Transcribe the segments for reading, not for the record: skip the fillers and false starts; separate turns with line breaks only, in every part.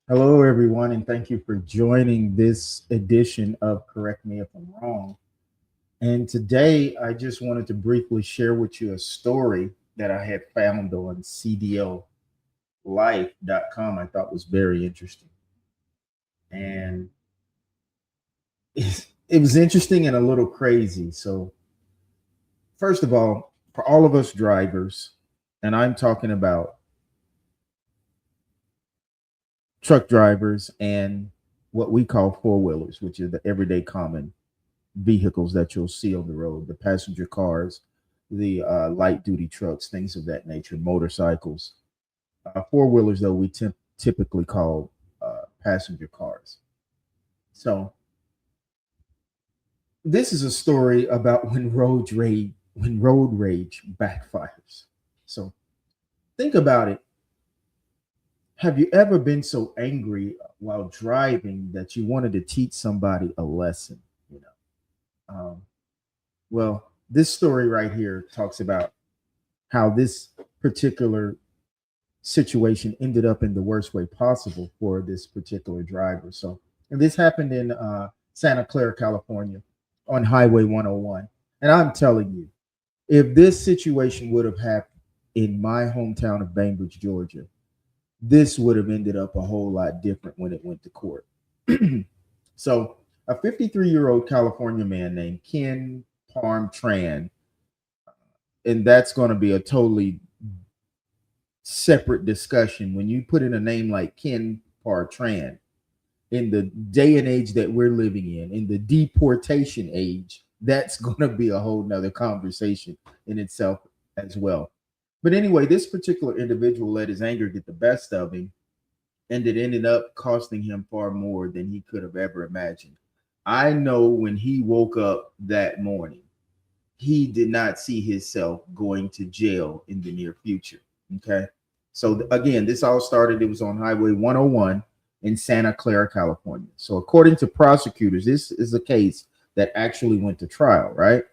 Hello, everyone, and thank you for joining this edition of Correct Me If I'm Wrong. And today, I just wanted to briefly share with you a story that I had found on cdllife.com. I thought was very interesting. And it was interesting and a little crazy. So, first of all, for all of us drivers, and I'm talking about truck drivers and what we call four wheelers, which are the everyday common vehicles that you'll see on the road, the passenger cars, the light duty trucks, things of that nature, motorcycles. Four wheelers, though, we typically call passenger cars. So this is a story about when road rage backfires. So think about it. Have you ever been so angry while driving that you wanted to teach somebody a lesson? You know, well, this story right here talks about how this particular situation ended up in the worst way possible for this particular driver. So, and this happened in Santa Clara, California, on Highway 101. And I'm telling you, if this situation would have happened in my hometown of Bainbridge, Georgia, this would have ended up a whole lot different when it went to court. So, a 53-year-old California man named Ken Parm Tran, and that's going to be a totally separate discussion. When you put in a name like Ken Partran, in the day and age that we're living in the deportation age, that's going to be a whole nother conversation in itself as well. But anyway, this particular individual let his anger get the best of him, and it ended up costing him far more than he could have ever imagined. I know when he woke up that morning, he did not see himself going to jail in the near future. Okay. So again, this all started, it was on Highway 101 in Santa Clara, California. So according to prosecutors, this is a case that actually went to trial, right?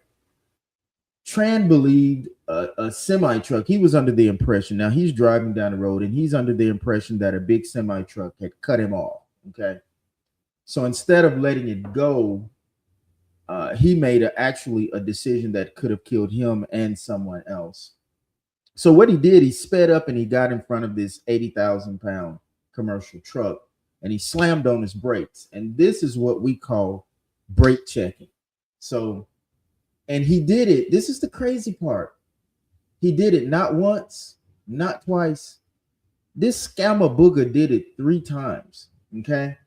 Tran believed a semi truck. He was under the impression, now he's driving down the road and he's under the impression that a big semi truck had cut him off. Okay. So instead of letting it go, he made actually a decision that could have killed him and someone else. So what he did, he sped up and he got in front of this 80,000 pound commercial truck and he slammed on his brakes. And this is what we call brake checking. So, and he did it. This is the crazy part. He did it not once, not twice. This scammer booger did it 3 times. Okay.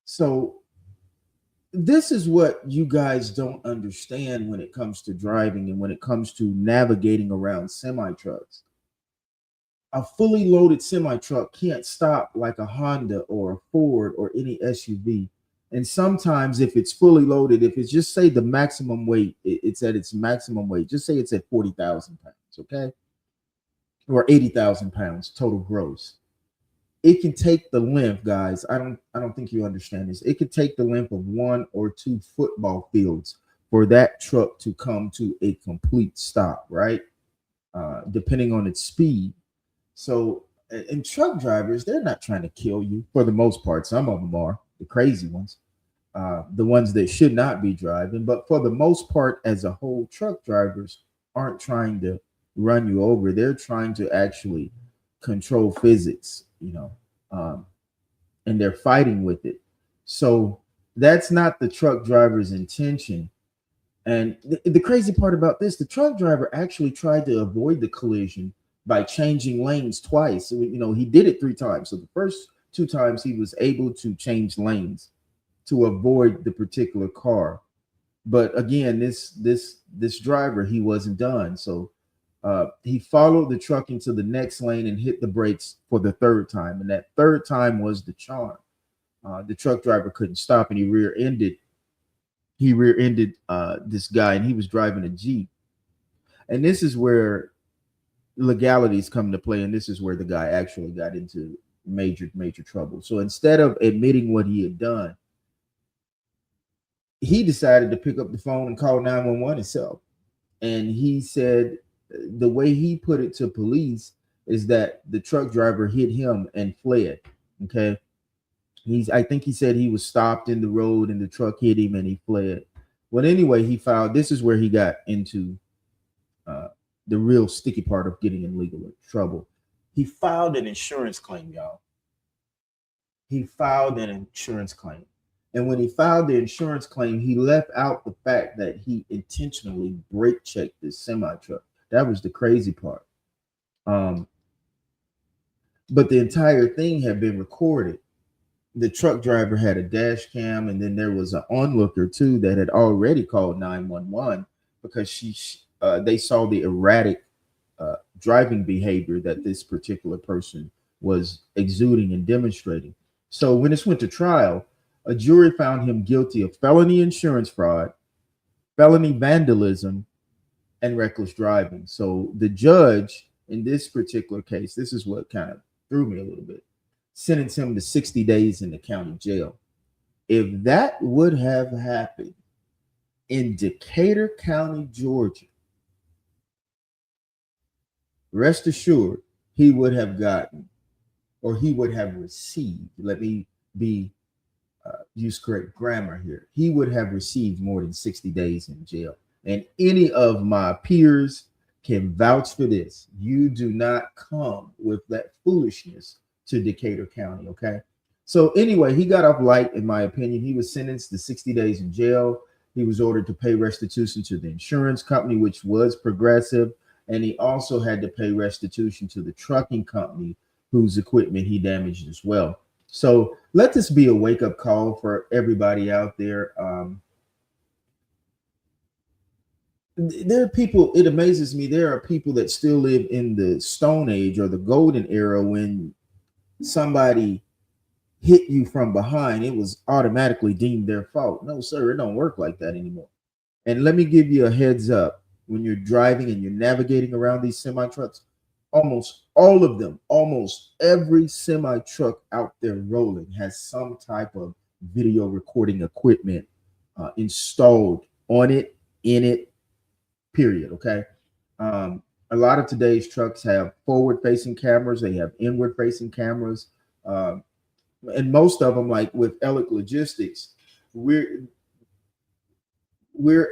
So this is what you guys don't understand when it comes to driving and when it comes to navigating around semi trucks. A fully loaded semi truck can't stop like a Honda or a Ford or any SUV. And sometimes, if it's fully loaded, if it's just say the maximum weight, it's at its maximum weight, just say it's at 40,000 pounds, okay? Or 80,000 pounds total gross. It can take the length, guys. I don't think you understand this. It could take the length of 1 or 2 football fields for that truck to come to a complete stop, right? Depending on its speed. So, and truck drivers, they're not trying to kill you for the most part. Some of them are the crazy ones, the ones that should not be driving. But for the most part, as a whole, truck drivers aren't trying to run you over. They're trying to actually control physics, and they're fighting with it. So that's not the truck driver's intention. And the crazy part about this, the truck driver actually tried to avoid the collision by changing lanes twice. So, he did it 3 times. So the first 2 times he was able to change lanes to avoid the particular car. But again, this driver, he wasn't done. So he followed the truck into the next lane and hit the brakes for the third time. And that third time was the charm. The truck driver couldn't stop, and he rear-ended this guy, and he was driving a Jeep. And this is where legalities come to play, and this is where the guy actually got into major trouble. So instead of admitting what he had done, he decided to pick up the phone and call 911 himself. And he said the way he put it to police is that the truck driver hit him and fled. Okay. I think he said he was stopped in the road and the truck hit him and he fled. Well, anyway, he filed. This is where he got into uh, the real sticky part of getting in legal trouble. He filed an insurance claim, y'all. He filed an insurance claim. And when he filed the insurance claim, he left out the fact that he intentionally brake checked this semi truck. That was the crazy part. Um, but the entire thing had been recorded. The truck driver had a dash cam, and then there was an onlooker too that had already called 911 because they saw the erratic driving behavior that this particular person was exuding and demonstrating. So when this went to trial, a jury found him guilty of felony insurance fraud, felony vandalism, and reckless driving. So the judge in this particular case, this is what kind of threw me a little bit, sentenced him to 60 days in the county jail. If that would have happened in Decatur County, Georgia, rest assured, he would have gotten, or he would have received, let me be use correct grammar here, he would have received more than 60 days in jail. And any of my peers can vouch for this. You do not come with that foolishness to Decatur County, okay? So anyway, he got off light, in my opinion. He was sentenced to 60 days in jail. He was ordered to pay restitution to the insurance company, which was Progressive, and he also had to pay restitution to the trucking company whose equipment he damaged as well. So let this be a wake-up call for everybody out there. There are people, it amazes me, there are people that still live in the Stone Age or the Golden Era when somebody hit you from behind, it was automatically deemed their fault. No, sir, it don't work like that anymore. And let me give you a heads up. When you're driving and you're navigating around these semi trucks, almost all of them, almost every semi truck out there rolling has some type of video recording equipment installed on it, in it, period. Okay. A lot of today's trucks have forward facing cameras, they have inward facing cameras. And most of them, like with Ellick Logistics, we're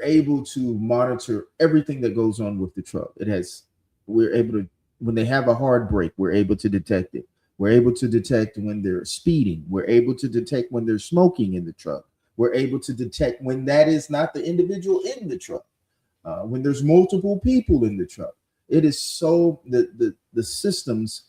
able to monitor everything that goes on with the truck. We're able to, when they have a hard brake, we're able to detect it. We're able to detect when they're speeding. We're able to detect when they're smoking in the truck. We're able to detect when that is not the individual in the truck. When there's multiple people in the truck. It is so, the systems,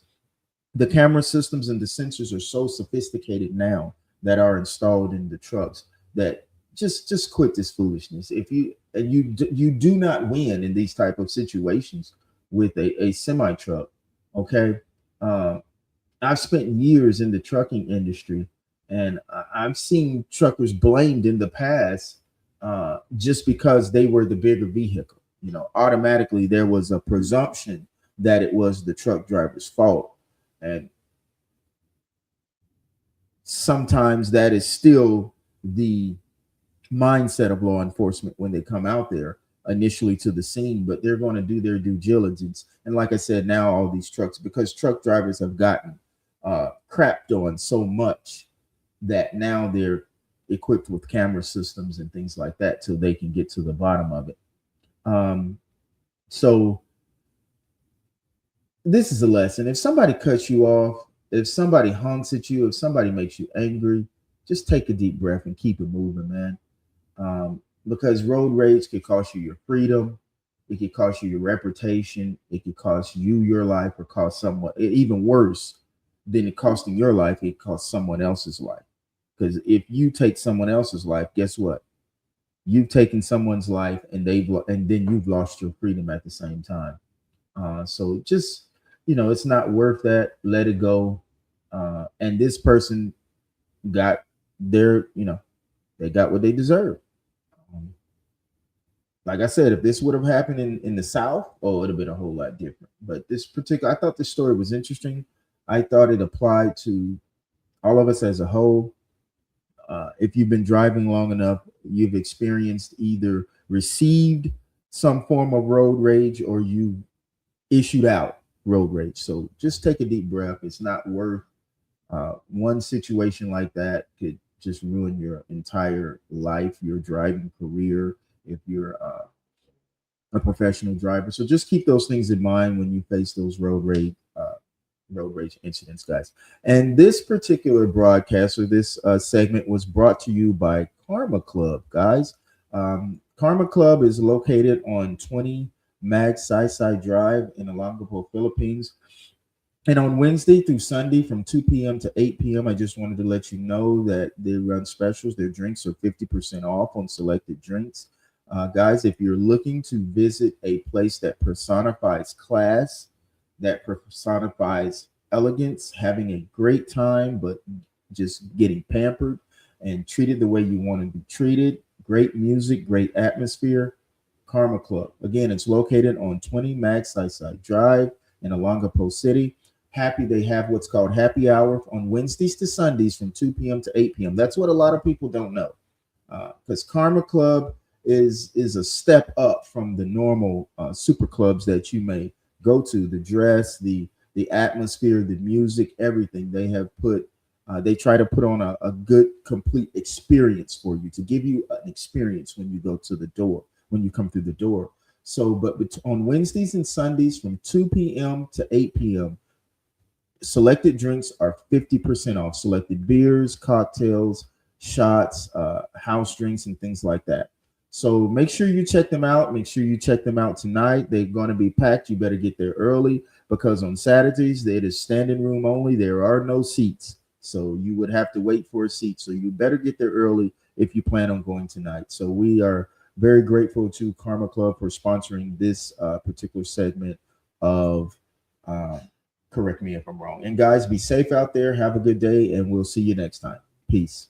the camera systems and the sensors are so sophisticated now that are installed in the trucks that just quit this foolishness. If you do not win in these type of situations with a semi truck. Okay. I've spent years in the trucking industry, and I've seen truckers blamed in the past just because they were the bigger vehicle. You know, automatically there was a presumption that it was the truck driver's fault. And sometimes that is still the mindset of law enforcement when they come out there initially to the scene, but they're going to do their due diligence. And like I said, now all these trucks, because truck drivers have gotten crapped on so much, that now they're equipped with camera systems and things like that so they can get to the bottom of it. So this is a lesson. If somebody cuts you off, if somebody honks at you, if somebody makes you angry, just take a deep breath and keep it moving, man. Because road rage could cost you your freedom. It could cost you your reputation. It could cost you your life, or cost someone, even worse than it costing your life, it costs someone else's life. Because if you take someone else's life, guess what? You've taken someone's life, and then you've lost your freedom at the same time. So just, it's not worth that. Let it go. And this person got their, they got what they deserve. Like I said, if this would have happened in the South, oh, it would have been a whole lot different. But I thought this story was interesting. I thought it applied to all of us as a whole. If you've been driving long enough, you've experienced, either received some form of road rage, or you issued out road rage. So just take a deep breath. It's not worth One situation like that could just ruin your entire life, your driving career, if you're a professional driver. So just keep those things in mind when you face those road rage incidents, guys. And this particular broadcast or this segment was brought to you by Karma Club, guys. Karma Club is located on 20 Mag Side Drive in Olongapo, Philippines. And on Wednesday through Sunday from 2 p.m. to 8 p.m., I just wanted to let you know that they run specials. Their drinks are 50% off on selected drinks. Guys, if you're looking to visit a place that personifies class, that personifies elegance, having a great time, but just getting pampered and treated the way you want to be treated, great music, great atmosphere, Karma Club. Again, it's located on 20 Mag Side Drive in Olongapo City. Happy they have what's called happy hour on Wednesdays to Sundays from 2 p.m. to 8 p.m. That's what a lot of people don't know, because Karma Club is a step up from the normal super clubs that you may go to. The dress, the atmosphere, the music, everything they have put. They try to put on a good, complete experience for you, to give you an experience when you go to the door, when you come through the door. So, but on Wednesdays and Sundays from 2 p.m. to 8 p.m., selected drinks are 50% off. Selected beers, cocktails, shots, house drinks, and things like that. So make sure you check them out. Make sure you check them out tonight. They're going to be packed. You better get there early, because on Saturdays it is standing room only. There are no seats. So you would have to wait for a seat. So you better get there early if you plan on going tonight. So we are very grateful to Karma Club for sponsoring this particular segment of uh, Correct Me If I'm Wrong. And guys, be safe out there. Have a good day, and we'll see you next time. Peace.